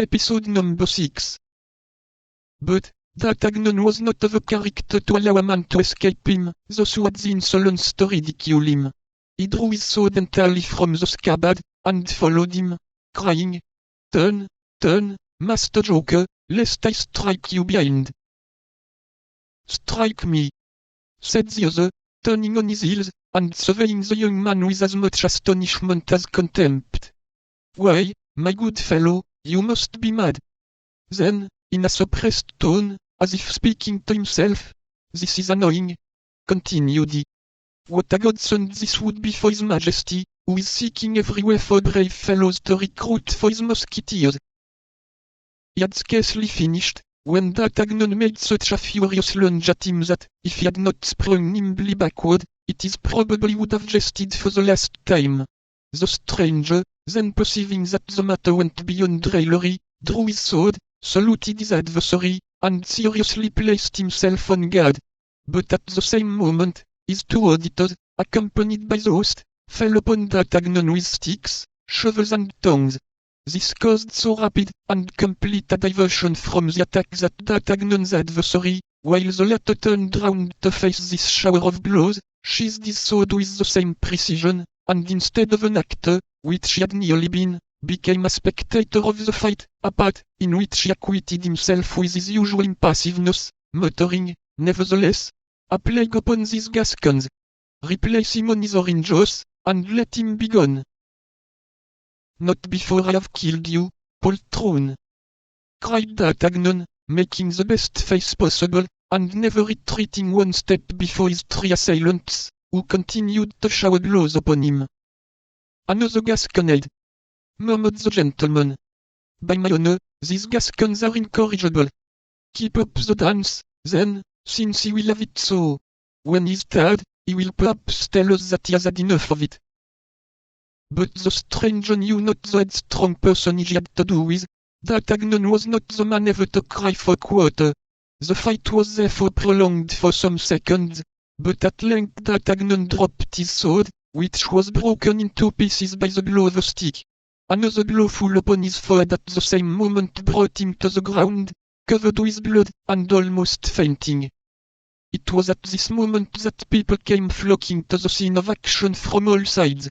Episode number 6. But, D'Artagnan was not the character to allow a man to escape him, thus what the insolence to ridicule him. He drew his sword entirely from the scabbard, and followed him, crying, Turn, turn, Master Joker, lest I strike you behind. Strike me, said the other, turning on his heels, and surveying the young man with as much astonishment as contempt. Why, my good fellow, you must be mad. Then, in a suppressed tone, as if speaking to himself, this is annoying, continued he. What a godsend this would be for his majesty, who is seeking everywhere for brave fellows to recruit for his musketeers. He had scarcely finished, when D'Artagnan made such a furious lunge at him that, if he had not sprung nimbly backward, it is probably would have jested for the last time. The stranger, then perceiving that the matter went beyond raillery, drew his sword, saluted his adversary, and seriously placed himself on guard. But at the same moment, his two auditors, accompanied by the host, fell upon D'Artagnan with sticks, shovels and tongs. This caused so rapid and complete a diversion from the attack that D'Artagnan's adversary, while the latter turned round to face this shower of blows, sheathed his sword with the same precision, and instead of an actor, which he had nearly been, became a spectator of the fight, a part in which he acquitted himself with his usual impassiveness, muttering, nevertheless, a plague upon these Gascons. Replace him on his orange horse, and let him be gone. Not before I have killed you, poltroon, cried D'Artagnan, making the best face possible, and never retreating one step before his three assailants, who continued to shower blows upon him. Another Gasconade, murmured the gentleman. By my honor, these Gascons are incorrigible. Keep up the dance, then, since he will have it so. When he's tired, he will perhaps tell us that he has had enough of it. But the stranger knew not the headstrong personage he had to do with. D'Artagnan was not the man ever to cry for quarter. The fight was therefore prolonged for some seconds, but at length D'Artagnan dropped his sword, which was broken in two pieces by the blow of a stick. Another blow full upon his forehead at the same moment brought him to the ground, covered with blood, and almost fainting. It was at this moment that people came flocking to the scene of action from all sides.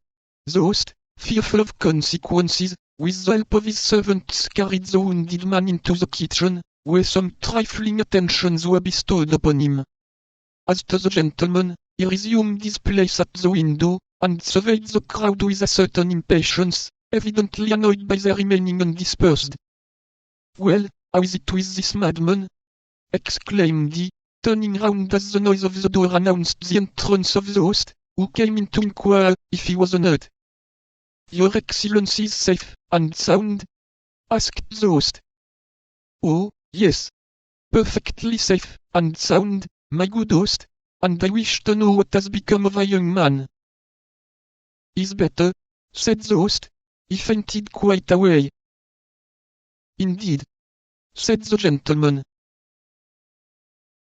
The host, fearful of consequences, with the help of his servants carried the wounded man into the kitchen, where some trifling attentions were bestowed upon him. As to the gentleman, he resumed his place at the window, and surveyed the crowd with a certain impatience, evidently annoyed by their remaining undispersed. Well, how is it with this madman? Exclaimed he, turning round as the noise of the door announced the entrance of the host, who came in to inquire if he was unhurt. Your Excellency is safe and sound? Asked the host. Oh, yes. Perfectly safe and sound, my good host, and I wish to know what has become of a young man. He's better, said the host. He fainted quite away. Indeed, said the gentleman.